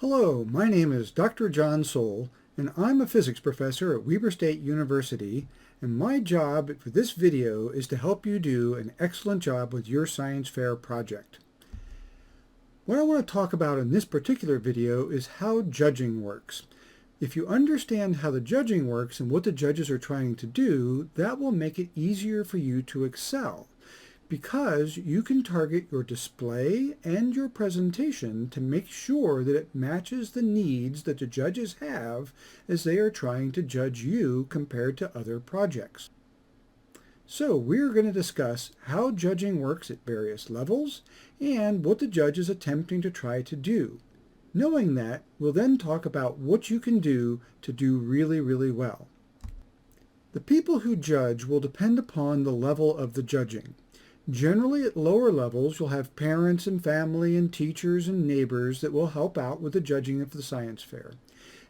Hello, my name is Dr. John Soule, and I'm a physics professor at Weber State University, and my job for this video is to help you do an excellent job with your science fair project. What I want to talk about in this particular video is how judging works. If you understand how the judging works and what the judges are trying to do, that will make it easier for you to excel, because you can target your display and your presentation to make sure that it matches the needs that the judges have as they are trying to judge you compared to other projects. So we're going to discuss how judging works at various levels and what the judge is attempting to try to do. Knowing that, we'll then talk about what you can do to do really well. The people who judge will depend upon the level of the judging. Generally, at lower levels, you'll have parents and family and teachers and neighbors that will help out with the judging of the science fair.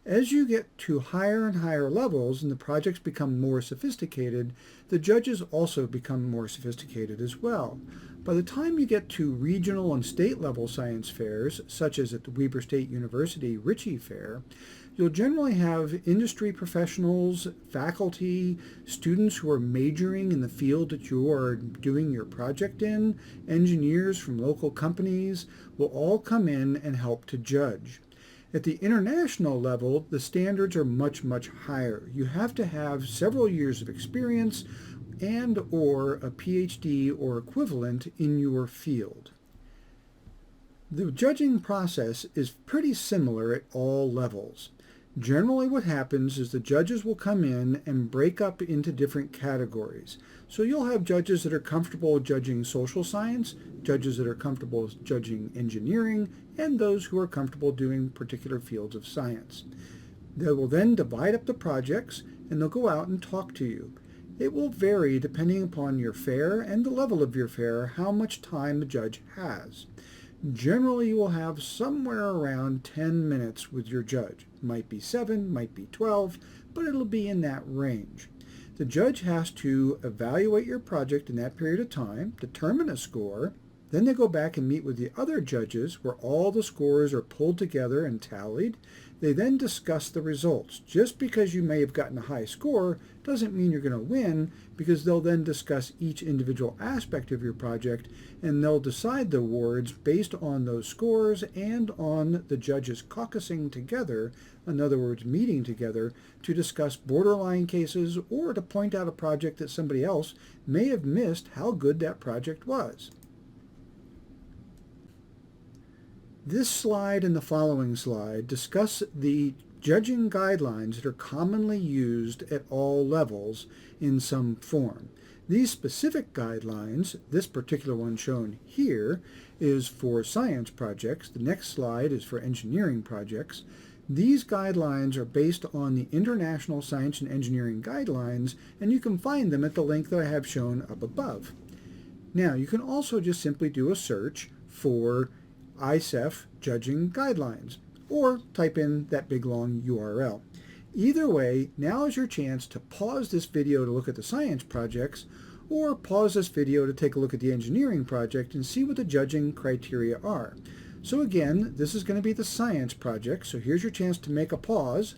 As you get to higher and higher levels and the projects become more sophisticated, the judges also become more sophisticated as well. By the time you get to regional and state level science fairs, such as at the Weber State University Ritchey Fair, you'll generally have industry professionals, faculty, students who are majoring in the field that you are doing your project in, engineers from local companies will all come in and help to judge. At the international level, the standards are much higher. You have to have several years of experience and or a PhD or equivalent in your field. The judging process is pretty similar at all levels. Generally what happens is the judges will come in and break up into different categories. So you'll have judges that are comfortable judging social science, judges that are comfortable judging engineering, and those who are comfortable doing particular fields of science. They will then divide up the projects and they'll go out and talk to you. It will vary depending upon your fair and the level of your fair how much time the judge has. Generally, you will have somewhere around 10 minutes with your judge. Might be 7, might be 12, but it'll be in that range. The judge has to evaluate your project in that period of time, determine a score, then they go back and meet with the other judges where all the scores are pulled together and tallied. They then discuss the results. Just because you may have gotten a high score doesn't mean you're going to win, because they'll then discuss each individual aspect of your project and they'll decide the awards based on those scores and on the judges caucusing together, in other words meeting together, to discuss borderline cases or to point out a project that somebody else may have missed how good that project was. This slide and the following slide discuss the judging guidelines that are commonly used at all levels in some form. These specific guidelines, this particular one shown here, is for science projects. The next slide is for engineering projects. These guidelines are based on the International Science and Engineering Guidelines, and you can find them at the link that I have shown up above. Now, you can also just simply do a search for ISEF judging guidelines, or type in that big long URL. Either way, now is your chance to pause this video to look at the science projects, or pause this video to take a look at the engineering project and see what the judging criteria are. So again, this is going to be the science project, so here's your chance to make a pause,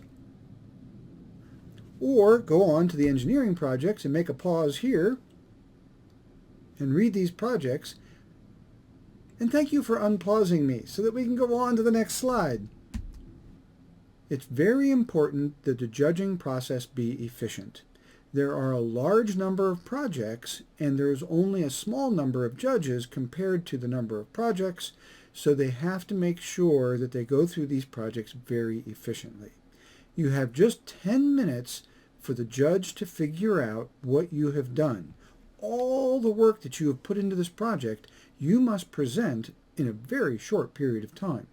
or go on to the engineering projects and make a pause here and read these projects. And thank you for unpausing me so that we can go on to the next slide. It's very important that the judging process be efficient. There are a large number of projects and there's only a small number of judges compared to the number of projects, so they have to make sure that they go through these projects very efficiently. You have just 10 minutes for the judge to figure out what you have done. All the work that you have put into this project you must present in a very short period of time.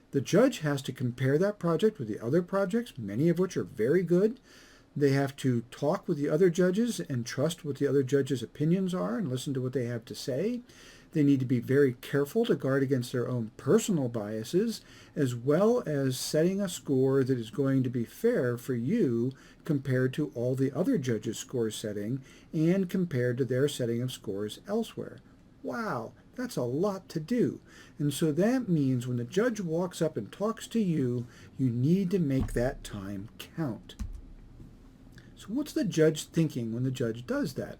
The judge has to compare that project with the other projects, many of which are very good. They have to talk with the other judges and trust what the other judges' opinions are and listen to what they have to say. They need to be very careful to guard against their own personal biases, as well as setting a score that is going to be fair for you compared to all the other judges' score setting and compared to their setting of scores elsewhere. Wow, That's a lot to do. And so that means when the judge walks up and talks to you, you need to make that time count. So what's the judge thinking when the judge does that?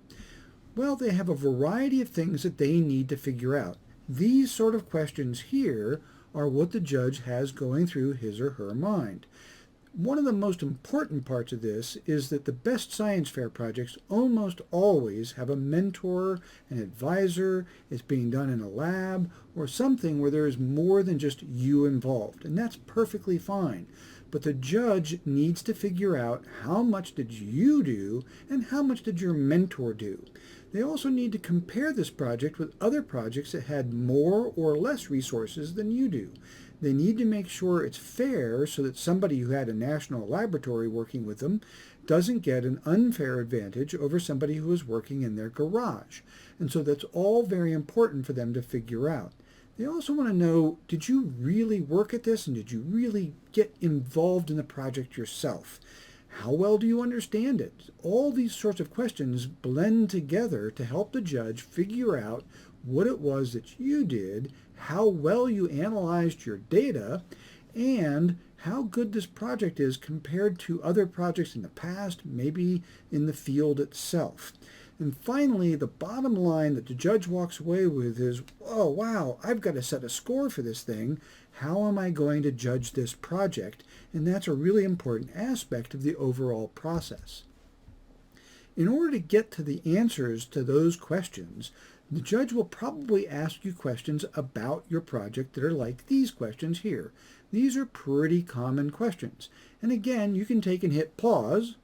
Well, they have a variety of things that they need to figure out. These sort of questions here are what the judge has going through his or her mind. One of the most important parts of this is that the best science fair projects almost always have a mentor, an advisor, it's being done in a lab, or something where there is more than just you involved, and that's perfectly fine. But the judge needs to figure out how much did you do and how much did your mentor do. They also need to compare this project with other projects that had more or less resources than you do. They need to make sure it's fair so that somebody who had a national laboratory working with them doesn't get an unfair advantage over somebody who is working in their garage. And so that's all very important for them to figure out. They also want to know, did you really work at this and did you really get involved in the project yourself? How well do you understand it? All these sorts of questions blend together to help the judge figure out what it was that you did, how well you analyzed your data, and how good this project is compared to other projects in the past, maybe in the field itself. And finally, the bottom line that the judge walks away with is, oh, wow, I've got to set a score for this thing. How am I going to judge this project? And that's a really important aspect of the overall process. In order to get to the answers to those questions, the judge will probably ask you questions about your project that are like these questions here. These are pretty common questions. And again, you can take and hit pause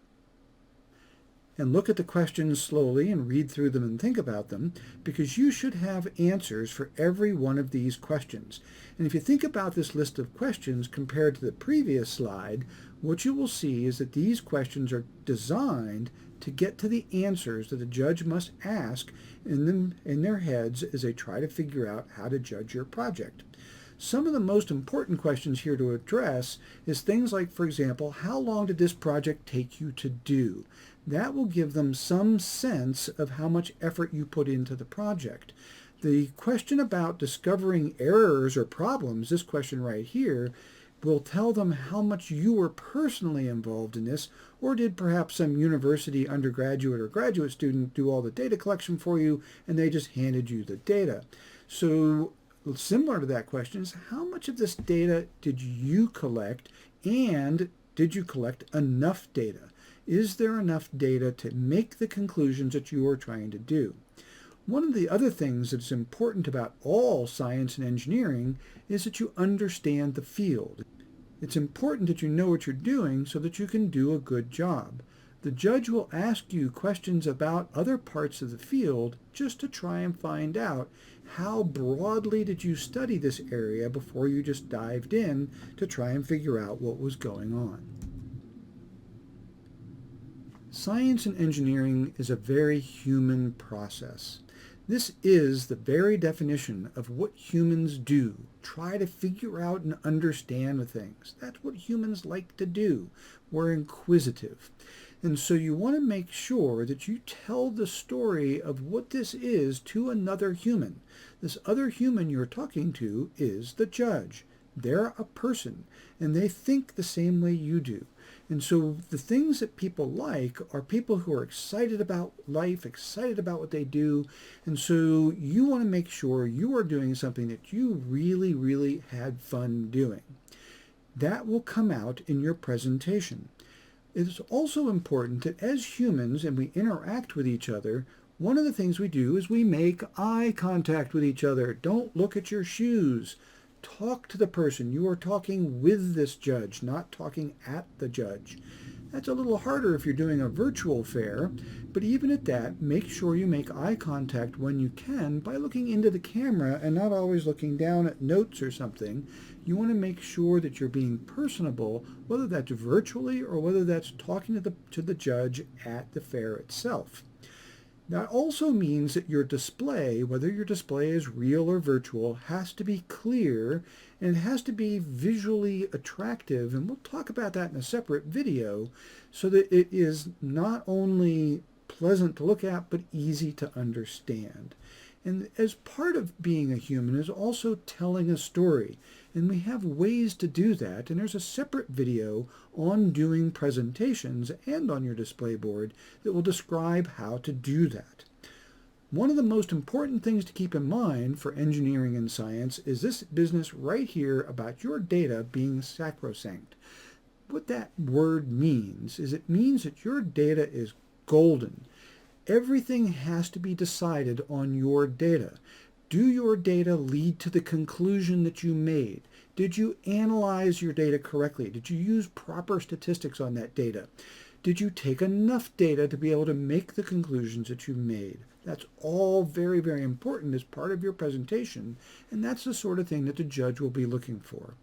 and look at the questions slowly and read through them and think about them, because you should have answers for every one of these questions. And if you think about this list of questions compared to the previous slide, what you will see is that these questions are designed to get to the answers that a judge must ask in their heads as they try to figure out how to judge your project. Some of the most important questions here to address is things like, for example, how long did this project take you to do? That will give them some sense of how much effort you put into the project. The question about discovering errors or problems, this question right here, will tell them how much you were personally involved in this, or did perhaps some university undergraduate or graduate student do all the data collection for you and they just handed you the data. So similar to that question is, how much of this data did you collect, and did you collect enough data? Is there enough data to make the conclusions that you are trying to do? One of the other things that's important about all science and engineering is that you understand the field. It's important that you know what you're doing so that you can do a good job. The judge will ask you questions about other parts of the field just to try and find out how broadly did you study this area before you just dived in to try and figure out what was going on. Science and engineering is a very human process. This is the very definition of what humans do. Try to figure out and understand things. That's what humans like to do. We're inquisitive. And so you want to make sure that you tell the story of what this is to another human. This other human you're talking to is the judge. They're a person, and they think the same way you do. And so the things that people like are people who are excited about life, excited about what they do. And so you want to make sure you are doing something that you really, really had fun doing. That will come out in your presentation. It is also important that as humans and we interact with each other, one of the things we do is we make eye contact with each other. Don't look at your shoes. Talk to the person. You are talking with this judge, not talking at the judge. That's a little harder if you're doing a virtual fair, but even at that, make sure you make eye contact when you can by looking into the camera and not always looking down at notes or something. You want to make sure that you're being personable, whether that's virtually or whether that's talking to the judge at the fair itself. That also means that your display, whether your display is real or virtual, has to be clear and it has to be visually attractive. And we'll talk about that in a separate video so that it is not only pleasant to look at, but easy to understand. And as part of being a human is also telling a story. And we have ways to do that. And there's a separate video on doing presentations and on your display board that will describe how to do that. One of the most important things to keep in mind for engineering and science is this business right here about your data being sacrosanct. What that word means is it means that your data is golden. Everything has to be decided on your data. Do your data lead to the conclusion that you made? Did you analyze your data correctly? Did you use proper statistics on that data? Did you take enough data to be able to make the conclusions that you made? That's all very, very important as part of your presentation, and that's the sort of thing that the judge will be looking for.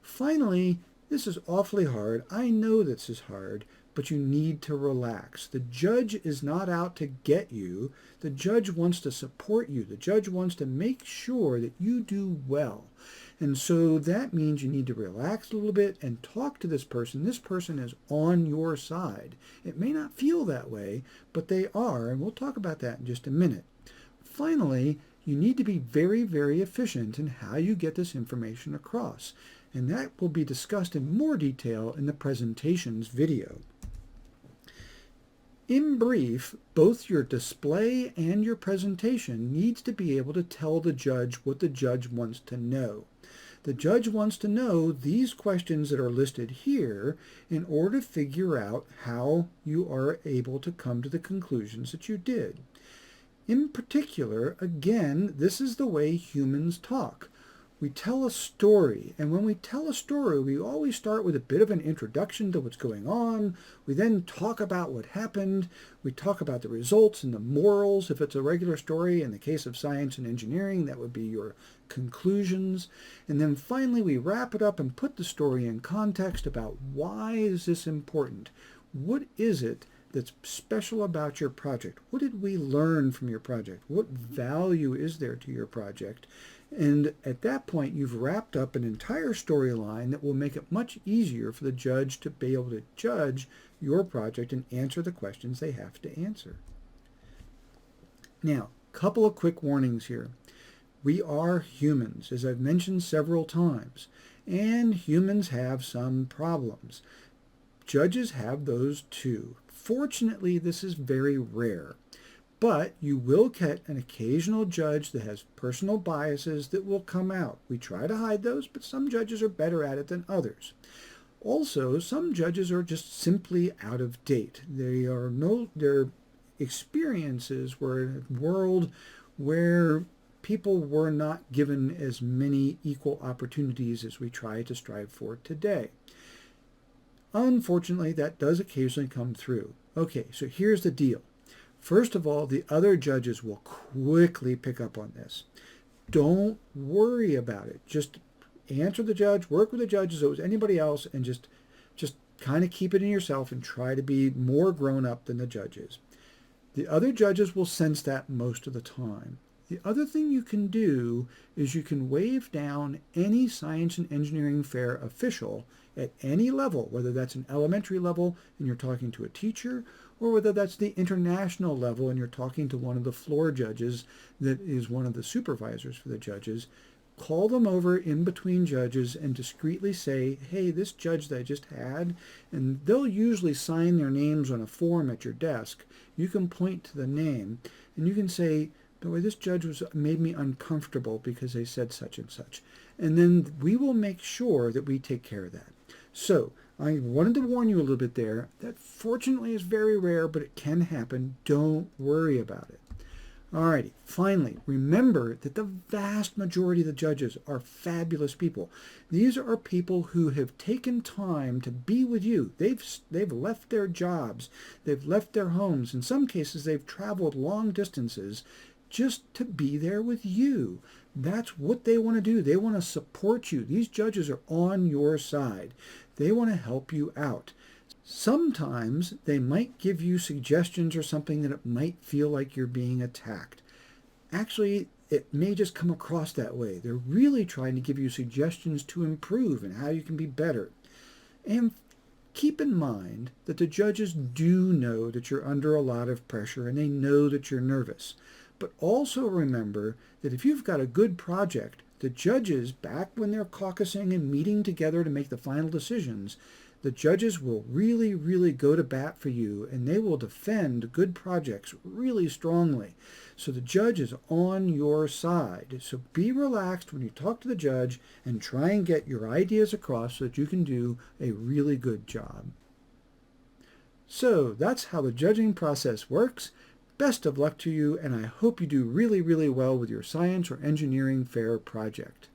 Finally, this is awfully hard. I know this is hard, but you need to relax. The judge is not out to get you. The judge wants to support you. The judge wants to make sure that you do well. And so that means you need to relax a little bit and talk to this person. This person is on your side. It may not feel that way, but they are, and we'll talk about that in just a minute. Finally, you need to be very, very efficient in how you get this information across. And that will be discussed in more detail in the presentations video. In brief, both your display and your presentation needs to be able to tell the judge what the judge wants to know. The judge wants to know these questions that are listed here in order to figure out how you are able to come to the conclusions that you did. In particular, again, this is the way humans talk. We tell a story, and when we tell a story, we always start with a bit of an introduction to what's going on. We then talk about what happened. We talk about the results and the morals. If it's a regular story, in the case of science and engineering, that would be your conclusions. And then finally, we wrap it up and put the story in context about why is this important? What is it that's special about your project? What did we learn from your project? What value is there to your project? And at that point, you've wrapped up an entire storyline that will make it much easier for the judge to be able to judge your project and answer the questions they have to answer. Now, a couple of quick warnings here. We are humans, as I've mentioned several times, and humans have some problems. Judges have those too. Fortunately, this is very rare. But you will get an occasional judge that has personal biases that will come out. We try to hide those, but some judges are better at it than others. Also, some judges are just simply out of date. Their experiences were in a world where people were not given as many equal opportunities as we try to strive for today. Unfortunately, that does occasionally come through. Okay, so here's the deal. First of all, the other judges will quickly pick up on this. Don't worry about it. Just answer the judge, work with the judge as though it was anybody else, and just kind of keep it in yourself and try to be more grown up than the judges. The other judges will sense that most of the time. The other thing you can do is you can wave down any science and engineering fair official at any level, whether that's an elementary level and you're talking to a teacher, or whether that's the international level and you're talking to one of the floor judges that is one of the supervisors for the judges. Call them over in between judges and discreetly say, hey, this judge that I just had, and they'll usually sign their names on a form at your desk. You can point to the name and you can say, by the way, this judge made me uncomfortable because they said such and such. And then we will make sure that we take care of that. So I wanted to warn you a little bit there. That fortunately is very rare, but it can happen. Don't worry about it. Alrighty, finally, remember that the vast majority of the judges are fabulous people. These are people who have taken time to be with you. They've left their jobs. They've left their homes. In some cases, they've traveled long distances just to be there with you. That's what they want to do. They want to support you. These judges are on your side. They want to help you out. Sometimes they might give you suggestions or something that it might feel like you're being attacked. Actually, it may just come across that way. They're really trying to give you suggestions to improve and how you can be better. And keep in mind that the judges do know that you're under a lot of pressure and they know that you're nervous. But also remember that if you've got a good project, the judges, back when they're caucusing and meeting together to make the final decisions, the judges will really, really go to bat for you, and they will defend good projects really strongly. So the judge is on your side. So be relaxed when you talk to the judge and try and get your ideas across so that you can do a really good job. So that's how the judging process works. Best of luck to you, and I hope you do really, really well with your science or engineering fair project.